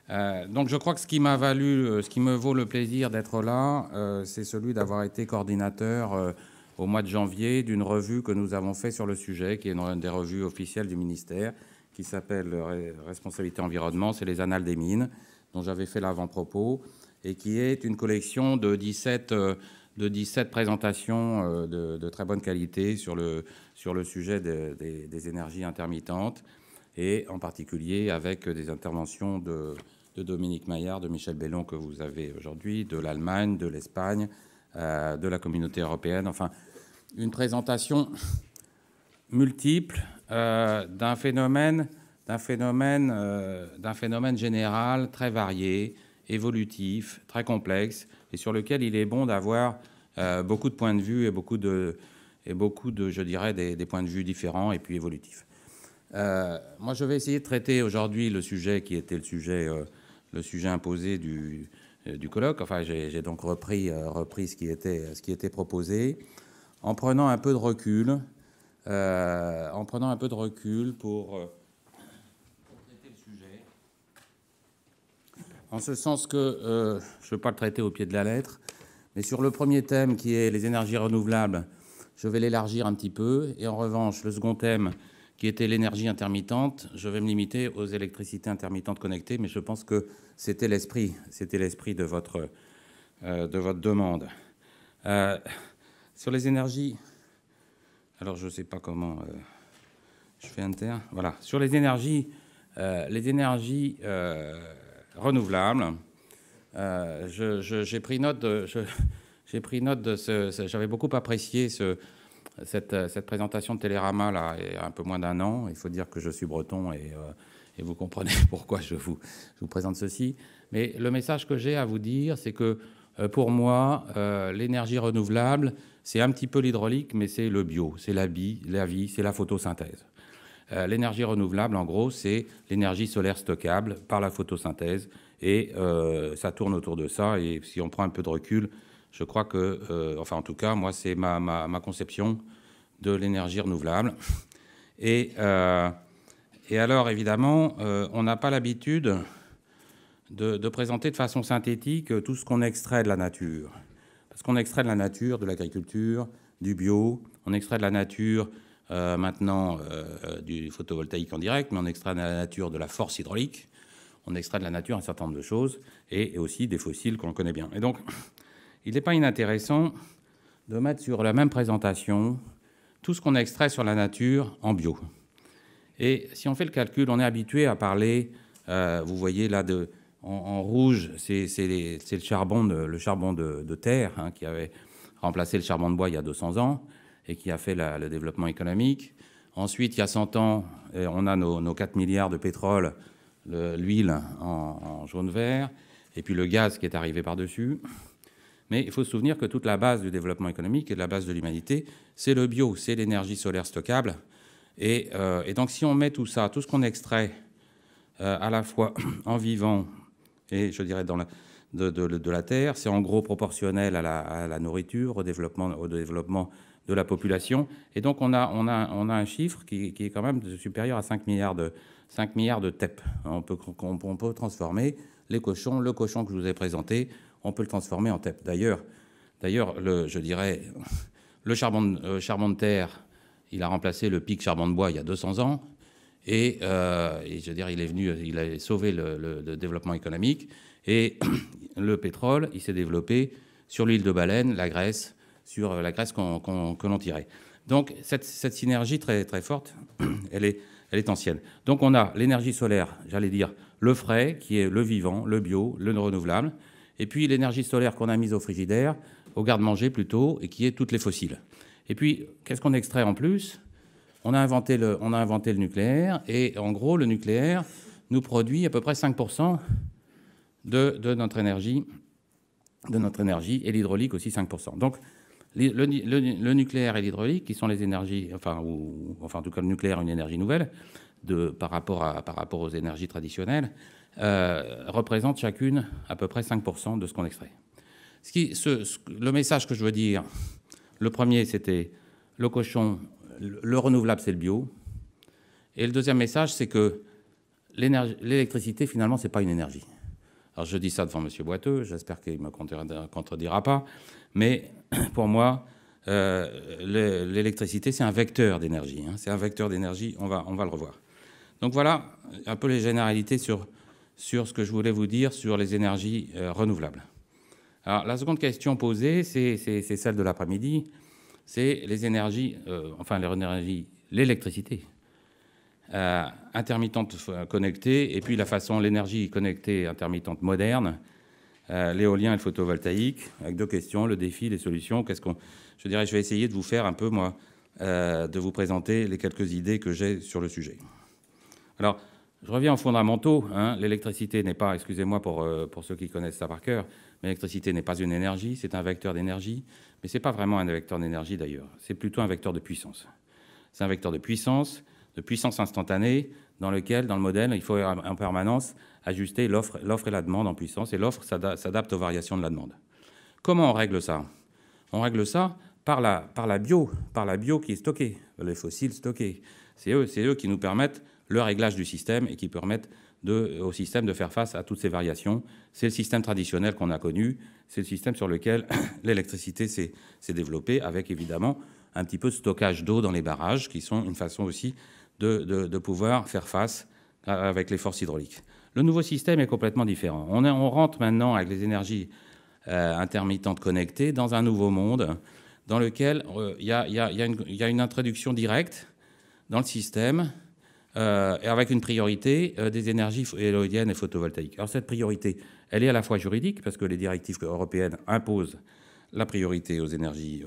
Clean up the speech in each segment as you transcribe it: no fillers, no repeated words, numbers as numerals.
Donc je crois que ce qui m'a valu, ce qui me vaut le plaisir d'être là, c'est celui d'avoir été coordinateur au mois de janvier d'une revue que nous avons fait sur le sujet, qui est une des revues officielles du ministère, qui s'appelle Responsabilité Environnement, c'est les Annales des mines, dont j'avais fait l'avant-propos, et qui est une collection de 17 présentations de très bonne qualité sur le sujet des énergies intermittentes, et en particulier avec des interventions de Dominique Maillard, de Michel Bellon que vous avez aujourd'hui, de l'Allemagne, de l'Espagne, de la Communauté européenne. Enfin, une présentation multiple d'un phénomène général très varié, évolutif, très complexe, et sur lequel il est bon d'avoir beaucoup de points de vue et beaucoup de, je dirais, des points de vue différents et puis évolutifs. Moi, je vais essayer de traiter aujourd'hui le sujet qui était le sujet imposé du colloque. Enfin, j'ai donc repris ce qui était proposé, en prenant un peu de recul, pour traiter le sujet. En ce sens que je ne veux pas le traiter au pied de la lettre, mais sur le premier thème qui est les énergies renouvelables, je vais l'élargir un petit peu. Et en revanche, le second thème, qui était l'énergie intermittente, je vais me limiter aux électricités intermittentes connectées, mais je pense que c'était l'esprit de votre demande. Sur les énergies, alors je ne sais pas comment je fais enter. Voilà, sur les énergies renouvelables, j'ai pris note de j'avais beaucoup apprécié cette présentation de Télérama là, il y a un peu moins d'un an. Il faut dire que je suis breton et vous comprenez pourquoi je vous présente ceci. Mais le message que j'ai à vous dire, c'est que pour moi, l'énergie renouvelable, c'est un petit peu l'hydraulique, mais c'est le bio, c'est la vie, c'est la photosynthèse. L'énergie renouvelable, en gros, c'est l'énergie solaire stockable par la photosynthèse, et ça tourne autour de ça. Et si on prend un peu de recul, je crois que, enfin en tout cas, moi, c'est ma conception de l'énergie renouvelable. Et alors, évidemment, on n'a pas l'habitude de présenter de façon synthétique tout ce qu'on extrait de la nature. Parce qu'on extrait de la nature, de l'agriculture, du bio, on extrait de la nature maintenant du photovoltaïque en direct, mais on extrait de la nature de la force hydraulique, on extrait de la nature un certain nombre de choses, et aussi des fossiles qu'on connaît bien. Et donc, il n'est pas inintéressant de mettre sur la même présentation tout ce qu'on extrait sur la nature en bio. Et si on fait le calcul, on est habitué à parler, vous voyez là, en rouge, c'est le charbon de terre, hein, qui avait remplacé le charbon de bois il y a 200 ans et qui a fait le développement économique. Ensuite, il y a 100 ans, on a nos 4 milliards de pétrole, l'huile en jaune-vert, et puis le gaz qui est arrivé par-dessus. Mais il faut se souvenir que toute la base du développement économique et de la base de l'humanité, c'est le bio, c'est l'énergie solaire stockable. Et donc, si on met tout ça, tout ce qu'on extrait, à la fois en vivant et, je dirais, de la terre, c'est en gros proportionnel à la nourriture, au développement de la population. Et donc, on a un chiffre qui est quand même supérieur à 5 milliards de TEP. On peut transformer le cochon que je vous ai présenté, on peut le transformer en TEP. D'ailleurs, je dirais, le charbon de terre, il a remplacé le pic charbon de bois il y a 200 ans. Et je veux dire, il a sauvé le développement économique. Et le pétrole, il s'est développé sur l'huile de baleine, la graisse, sur la graisse que l'on tirait. Donc, cette synergie très, très forte, elle est ancienne. Donc, on a l'énergie solaire, j'allais dire, le frais, qui est le vivant, le bio, le renouvelable. Et puis, l'énergie solaire qu'on a mise au frigidaire, au garde-manger plutôt, et qui est toutes les fossiles. Et puis, qu'est-ce qu'on extrait en plus ? On a inventé le nucléaire, et en gros, le nucléaire nous produit à peu près 5% de notre énergie, et l'hydraulique aussi 5%. Donc, le nucléaire et l'hydraulique, qui sont les énergies, enfin en tout cas le nucléaire, une énergie nouvelle par rapport aux énergies traditionnelles, représentent chacune à peu près 5% de ce qu'on extrait. Le message que je veux dire, le premier, c'était le cochon, le renouvelable, c'est le bio. Et le deuxième message, c'est que l'électricité, finalement, c'est pas une énergie. Alors je dis ça devant M. Boiteux, j'espère qu'il ne me contredira pas, mais pour moi, l'électricité, c'est un vecteur d'énergie. C'est un vecteur d'énergie, on va le revoir. Donc voilà un peu les généralités sur ce que je voulais vous dire sur les énergies renouvelables. Alors la seconde question posée, c'est celle de l'après-midi, c'est les énergies, l'électricité intermittente connectée, et puis l'énergie connectée intermittente moderne, l'éolien et le photovoltaïque, avec deux questions, le défi, les solutions. Je vais essayer de vous faire un peu, moi, de vous présenter les quelques idées que j'ai sur le sujet. Alors, je reviens aux fondamentaux. L'électricité n'est pas, excusez-moi pour ceux qui connaissent ça par cœur, mais l'électricité n'est pas une énergie, c'est un vecteur d'énergie, mais ce n'est pas vraiment un vecteur d'énergie d'ailleurs, c'est plutôt un vecteur de puissance. C'est un vecteur de puissance instantanée, dans le modèle, il faut en permanence ajuster l'offre et la demande en puissance, et l'offre s'adapte aux variations de la demande. Comment on règle ça? On règle ça par la bio qui est stockée, les fossiles stockés. C'est eux qui nous permettent le réglage du système et qui permettent au système de faire face à toutes ces variations. C'est le système traditionnel qu'on a connu, c'est le système sur lequel l'électricité s'est développée, avec évidemment un petit peu de stockage d'eau dans les barrages, qui sont une façon aussi de pouvoir faire face avec les forces hydrauliques. Le nouveau système est complètement différent. On rentre maintenant avec les énergies intermittentes connectées dans un nouveau monde dans lequel il y a une introduction directe dans le système et avec une priorité des énergies éoliennes et photovoltaïques. Alors cette priorité, elle est à la fois juridique, parce que les directives européennes imposent la priorité aux énergies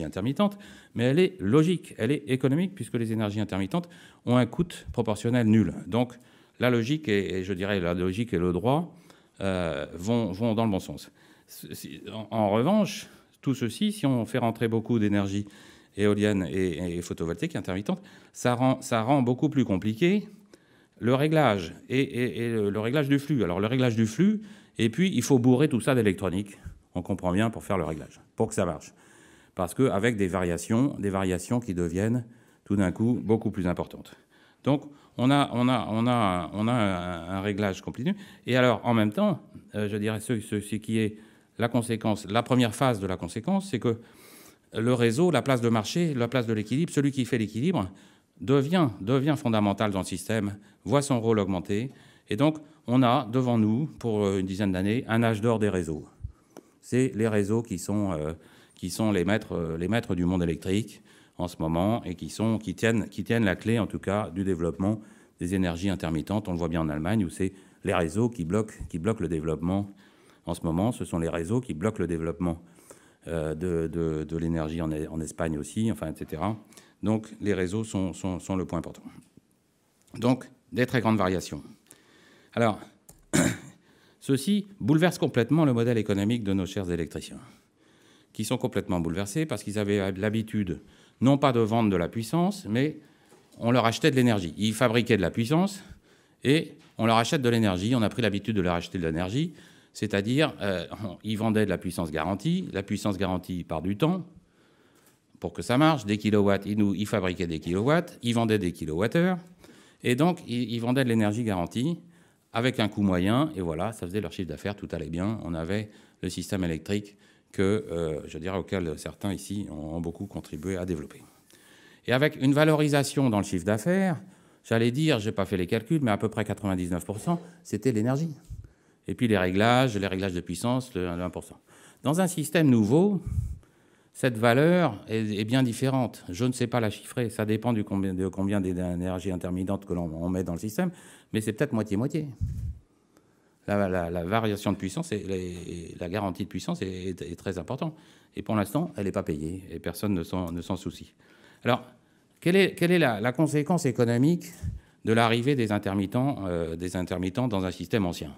intermittentes, mais elle est logique, elle est économique, puisque les énergies intermittentes ont un coût proportionnel nul. Donc la logique et le droit vont dans le bon sens. En revanche, tout ceci, si on fait rentrer beaucoup d'énergie éolienne et photovoltaïque intermittente, ça rend beaucoup plus compliqué le réglage et le réglage du flux. Alors le réglage du flux, et puis il faut bourrer tout ça d'électronique. On comprend bien, pour faire le réglage, pour que ça marche. Parce qu'avec des variations qui deviennent tout d'un coup beaucoup plus importantes. Donc on a un réglage continu. Et alors en même temps, je dirais ce qui est la conséquence, la première phase de la conséquence, c'est que le réseau, la place de marché, la place de l'équilibre, celui qui fait l'équilibre, devient fondamental dans le système, voit son rôle augmenter. Et donc on a devant nous, pour une dizaine d'années, un âge d'or des réseaux. C'est les réseaux qui sont les maîtres du monde électrique en ce moment et qui tiennent la clé, en tout cas, du développement des énergies intermittentes. On le voit bien en Allemagne, où c'est les réseaux qui bloquent le développement. En ce moment, ce sont les réseaux qui bloquent le développement de l'énergie en Espagne aussi, enfin, etc. Donc, les réseaux sont le point important. Donc, des très grandes variations. Alors, ceci bouleverse complètement le modèle économique de nos chers électriciens, qui sont complètement bouleversés parce qu'ils avaient l'habitude, non pas de vendre de la puissance, mais on leur achetait de l'énergie. Ils fabriquaient de la puissance et on leur achète de l'énergie. On a pris l'habitude de leur acheter de l'énergie, c'est-à-dire ils vendaient de la puissance garantie. La puissance garantie par du temps, pour que ça marche, des kilowatts, ils fabriquaient des kilowatts, ils vendaient des kilowattheures, et donc ils vendaient de l'énergie garantie avec un coût moyen, et voilà, ça faisait leur chiffre d'affaires, tout allait bien. On avait le système électrique auquel certains ici ont beaucoup contribué à développer. Et avec une valorisation dans le chiffre d'affaires, j'allais dire, je n'ai pas fait les calculs, mais à peu près 99%, c'était l'énergie. Et puis les réglages de puissance, le 1%. Dans un système nouveau, cette valeur est bien différente. Je ne sais pas la chiffrer, ça dépend de combien d'énergie intermittente que l'on met dans le système, mais c'est peut-être moitié-moitié. La variation de puissance et la garantie de puissance est très importante. Et pour l'instant, elle n'est pas payée et personne ne s'en soucie. Alors, quelle est la conséquence économique de l'arrivée des intermittents dans un système ancien?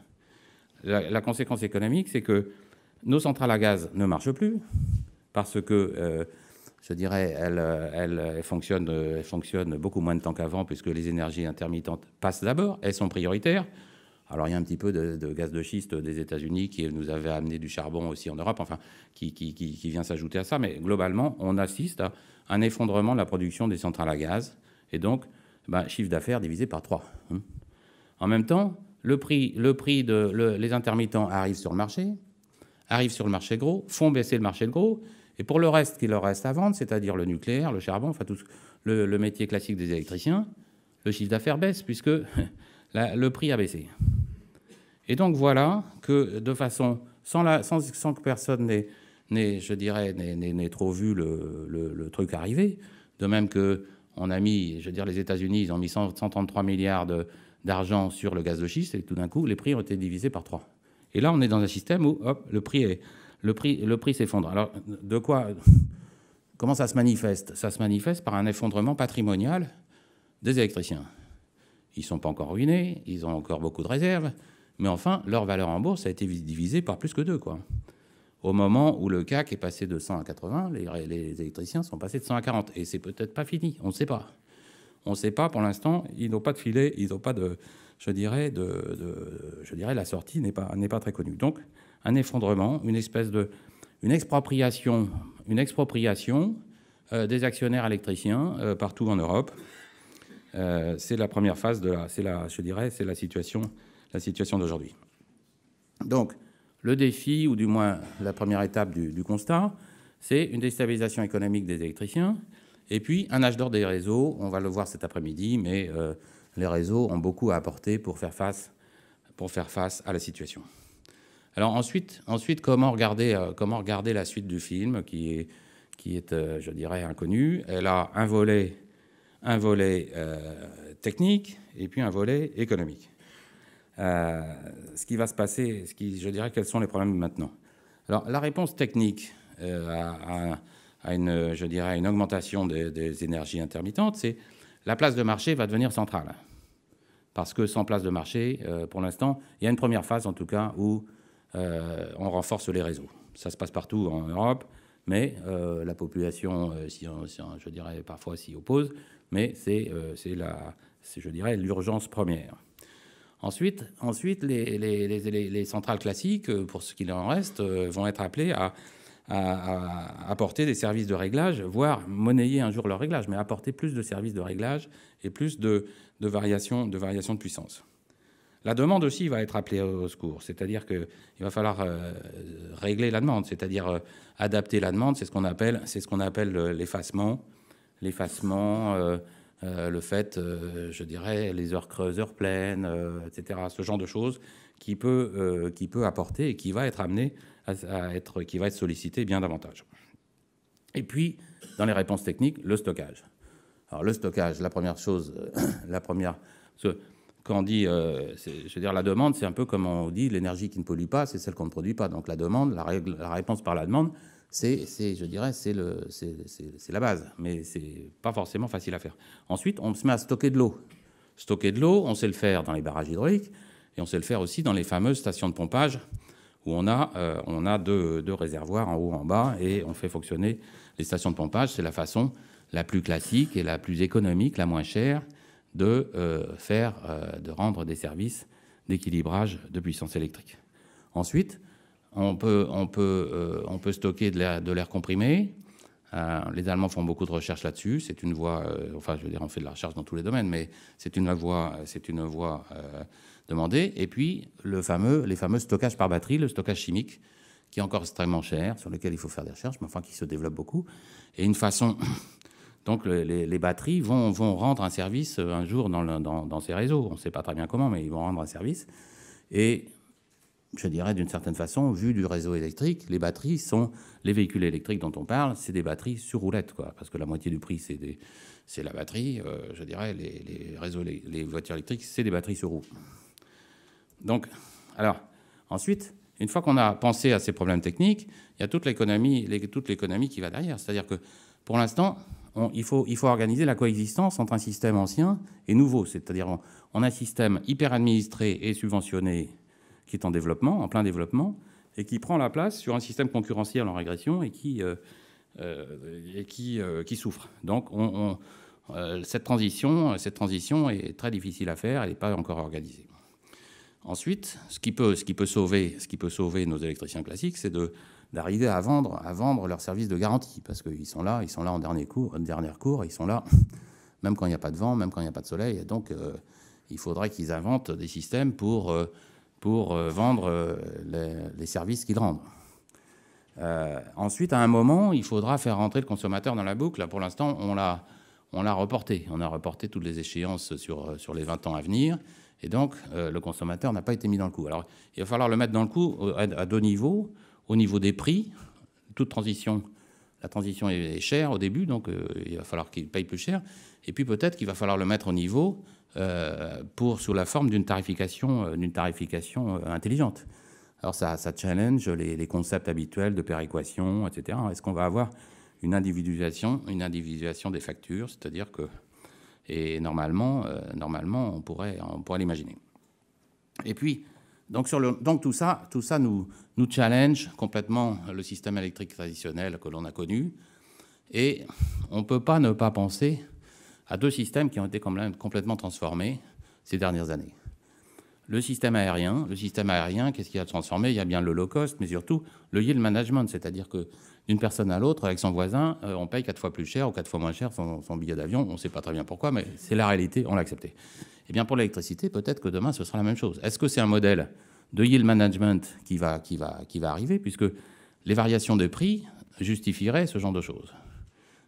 La conséquence économique, c'est que nos centrales à gaz ne marchent plus parce que, elles fonctionnent beaucoup moins de temps qu'avant puisque les énergies intermittentes passent d'abord, elles sont prioritaires. Alors, il y a un petit peu de gaz de schiste des États-Unis qui nous avait amené du charbon aussi en Europe, enfin, qui vient s'ajouter à ça. Mais globalement, on assiste à un effondrement de la production des centrales à gaz. Et donc, chiffre d'affaires divisé par 3. En même temps, les intermittents arrivent sur le marché gros, font baisser le marché de gros, et pour le reste qui leur reste à vendre, c'est-à-dire le nucléaire, le charbon, enfin tout le métier classique des électriciens, le chiffre d'affaires baisse puisque le prix a baissé. Et donc voilà que de façon, sans que personne n'ait trop vu le truc arriver, de même que on a mis, je veux dire, les États-Unis, ils ont mis 133 milliards d'argent sur le gaz de schiste, et tout d'un coup, les prix ont été divisés par 3. Et là, on est dans un système où, hop, le prix s'effondre. Alors, comment ça se manifeste? Ça se manifeste par un effondrement patrimonial des électriciens. Ils ne sont pas encore ruinés, ils ont encore beaucoup de réserves, mais enfin, leur valeur en bourse a été divisée par plus que 2, quoi. Au moment où le CAC est passé de 100 à 80, les électriciens sont passés de 100 à 40. Et c'est peut-être pas fini, on ne sait pas. On ne sait pas pour l'instant, ils n'ont pas de filet, ils n'ont pas de... Je dirais, la sortie n'est pas très connue. Donc, un effondrement, une expropriation des actionnaires électriciens partout en Europe. C'est la première phase c'est la situation d'aujourd'hui. Donc, le défi, ou du moins la première étape du constat, c'est une déstabilisation économique des électriciens, et puis un âge d'or des réseaux. On va le voir cet après-midi, mais les réseaux ont beaucoup à apporter pour faire face à la situation. Alors ensuite, comment regarder la suite du film, qui est je dirais, inconnu. Elle a un volet technique et puis un volet économique. Ce qui va se passer, je dirais, quels sont les problèmes maintenant. Alors, la réponse technique à une augmentation des énergies intermittentes, c'est la place de marché va devenir centrale. Parce que sans place de marché, pour l'instant, il y a une première phase, en tout cas, où on renforce les réseaux. Ça se passe partout en Europe, mais la population, je dirais, parfois s'y oppose, mais c'est je dirais, l'urgence première. Ensuite, les centrales classiques, pour ce qu'il en reste, vont être appelées à apporter des services de réglage, voire monnayer un jour leur réglage, mais apporter plus de services de réglage et plus de variations de puissance. La demande aussi va être appelée au secours, c'est-à-dire qu'il va falloir régler la demande, c'est-à-dire adapter la demande, c'est ce qu'on appelle l'effacement. Le fait, je dirais, les heures creuses, heures pleines, etc., ce genre de choses qui peut apporter et qui va être amené qui va être sollicité bien davantage. Et puis, dans les réponses techniques, le stockage. Alors, le stockage, la première chose, quand on dit, je veux dire, la demande, c'est un peu comme on dit, l'énergie qui ne pollue pas, c'est celle qu'on ne produit pas. Donc, la demande, la réponse par la demande, je dirais, c'est la base, mais c'est pas forcément facile à faire. Ensuite, on se met à stocker de l'eau. Stocker de l'eau, on sait le faire dans les barrages hydrauliques et on sait le faire aussi dans les fameuses stations de pompage où on a deux réservoirs en haut, en bas, et on fait fonctionner les stations de pompage. C'est la façon la plus classique et la plus économique, la moins chère, de rendre des services d'équilibrage de puissance électrique. Ensuite, on peut stocker de l'air comprimé. Les Allemands font beaucoup de recherches là-dessus. C'est une voie, je veux dire, on fait de la recherche dans tous les domaines, mais c'est une voie demandée. Et puis, les fameux stockages par batterie, le stockage chimique, qui est encore extrêmement cher, sur lequel il faut faire des recherches, mais enfin qui se développe beaucoup. Et une façon... Donc, les batteries vont rendre un service un jour dans ces réseaux. On ne sait pas très bien comment, mais ils vont rendre un service. Et... je dirais d'une certaine façon, vu du réseau électrique, les batteries sont les véhicules électriques dont on parle, c'est des batteries sur roulette, quoi, parce que la moitié du prix c'est la batterie. Je dirais les voitures électriques, c'est des batteries sur roue. Donc, alors ensuite, une fois qu'on a pensé à ces problèmes techniques, il y a toute l'économie qui va derrière. C'est-à-dire que pour l'instant, il faut organiser la coexistence entre un système ancien et nouveau. C'est-à-dire on a un système hyper administré et subventionné qui est en développement, en plein développement, et qui prend la place sur un système concurrentiel en régression et qui souffre. Donc, cette transition est très difficile à faire, elle n'est pas encore organisée. Ensuite, ce qui peut sauver nos électriciens classiques, c'est d'arriver à vendre leurs services de garantie, parce qu'ils sont là en dernier recours, ils sont là même quand il n'y a pas de vent, même quand il n'y a pas de soleil, et donc il faudrait qu'ils inventent des systèmes pour vendre les services qu'ils rendent. Ensuite, à un moment, il faudra faire rentrer le consommateur dans la boucle. Là, pour l'instant, on l'a reporté. On a reporté toutes les échéances sur les 20 ans à venir. Et donc, le consommateur n'a pas été mis dans le coup. Alors, il va falloir le mettre dans le coup à deux niveaux. Au niveau des prix, toute transition, la transition est chère au début, donc il va falloir qu'il paye plus cher. Et puis peut-être qu'il va falloir le mettre au niveau sous la forme d'une tarification intelligente. Alors ça challenge les concepts habituels de péréquation, etc. Est-ce qu'on va avoir une individualisation des factures, c'est-à-dire que, et normalement on pourrait l'imaginer. Et puis donc tout ça nous challenge complètement le système électrique traditionnel que l'on a connu, et on ne peut pas ne pas penser à deux systèmes qui ont été complètement transformés ces dernières années. Le système aérien, qu'est-ce qui a transformé? Il y a bien le low cost, mais surtout le yield management, c'est-à-dire que d'une personne à l'autre, avec son voisin, on paye 4 fois plus cher ou 4 fois moins cher son billet d'avion. On ne sait pas très bien pourquoi, mais c'est la réalité, on l'a accepté. Eh bien, pour l'électricité, peut-être que demain, ce sera la même chose. Est-ce que c'est un modèle de yield management qui va arriver, puisque les variations de prix justifieraient ce genre de choses?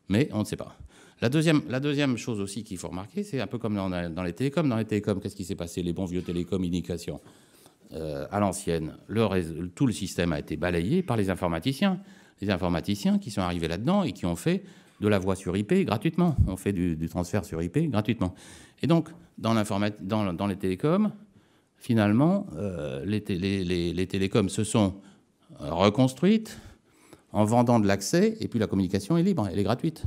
Mais on ne sait pas. La deuxième chose aussi qu'il faut remarquer, c'est un peu comme dans les télécoms. Dans les télécoms, qu'est-ce qui s'est passé? Les bons vieux télécommunications à l'ancienne, tout le système a été balayé par les informaticiens. Les informaticiens qui sont arrivés là-dedans et qui ont fait de la voix sur IP gratuitement. On fait du transfert sur IP gratuitement. Et donc, dans les télécoms, finalement, les télécoms se sont reconstruites en vendant de l'accès, et puis la communication est libre, elle est gratuite.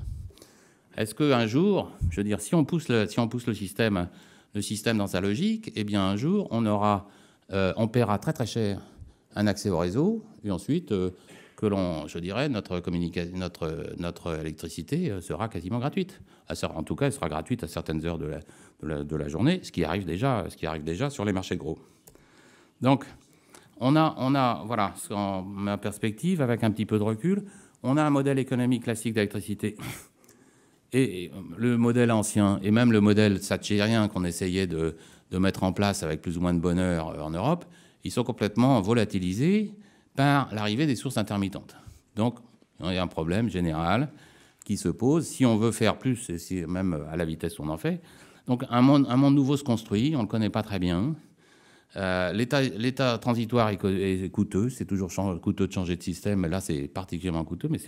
Est-ce qu'un jour, je veux dire, si on pousse le système dans sa logique, eh bien un jour, on paiera très très cher un accès au réseau, et ensuite, notre électricité sera quasiment gratuite. En tout cas, elle sera gratuite à certaines heures de la journée, ce qui arrive déjà sur les marchés gros. Donc, on a, voilà, en ma perspective, avec un petit peu de recul, on a un modèle économique classique d'électricité. Et le modèle ancien, et même le modèle thatchérien qu'on essayait de mettre en place avec plus ou moins de bonheur en Europe, ils sont complètement volatilisés par l'arrivée des sources intermittentes. Donc, il y a un problème général qui se pose. Si on veut faire plus, et même à la vitesse où on en fait, donc un monde nouveau se construit, on ne le connaît pas très bien. L'état transitoire est coûteux, c'est toujours coûteux de changer de système, mais là c'est particulièrement coûteux. Mais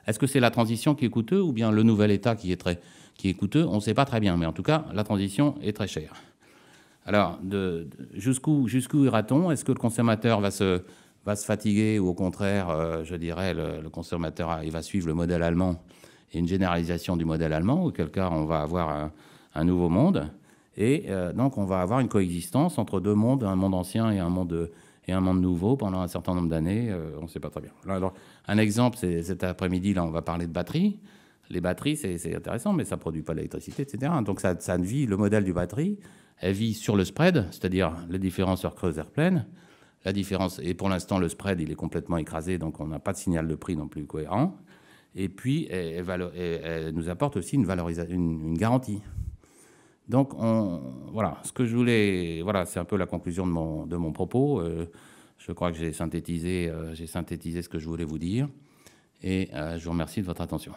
est-ce que c'est la transition qui est coûteux ou bien le nouvel état qui est coûteux? On ne sait pas très bien, mais en tout cas la transition est très chère. Alors jusqu'où ira-t-on? Est-ce que le consommateur va se fatiguer ou au contraire, je dirais, le consommateur il va suivre le modèle allemand et une généralisation du modèle allemand, auquel cas on va avoir un nouveau monde? Et donc, on va avoir une coexistence entre deux mondes, un monde ancien et un monde nouveau pendant un certain nombre d'années. On ne sait pas très bien. Alors, un exemple, c'est cet après-midi, là, on va parler de batteries. Les batteries, c'est intéressant, mais ça ne produit pas d'électricité, etc. Donc, ça vit, le modèle du batterie, elle vit sur le spread, c'est-à-dire les différences heure creuse, heure pleine. La différence, et pour l'instant, le spread, il est complètement écrasé, donc on n'a pas de signal de prix non plus cohérent. Et puis, elle nous apporte aussi une garantie. Donc, voilà, ce que je voulais... Voilà, c'est un peu la conclusion de mon propos. Je crois que j'ai synthétisé ce que je voulais vous dire. Et je vous remercie de votre attention.